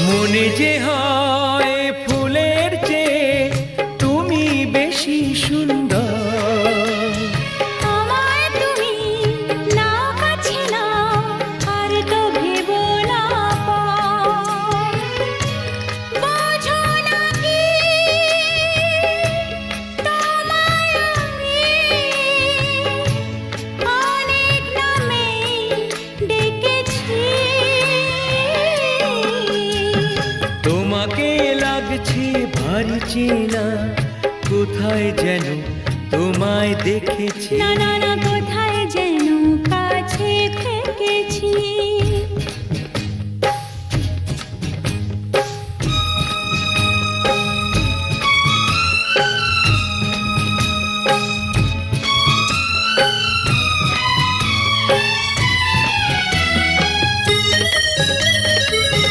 মনে যে হয় ফুলের চেয়ে তুমি বেশি সুন্দর। আমায় তুমি না কাছে না আর তো ভেবো না পর। বোঝো না কি তোমায় আমি অনেক নামে ডেকেছি। তোমাকে লাগছে ভারী চেনা, কোথায় যেন তোমায় দেখেছি। না না না, কোথায় যেন কাছে থেকেছি।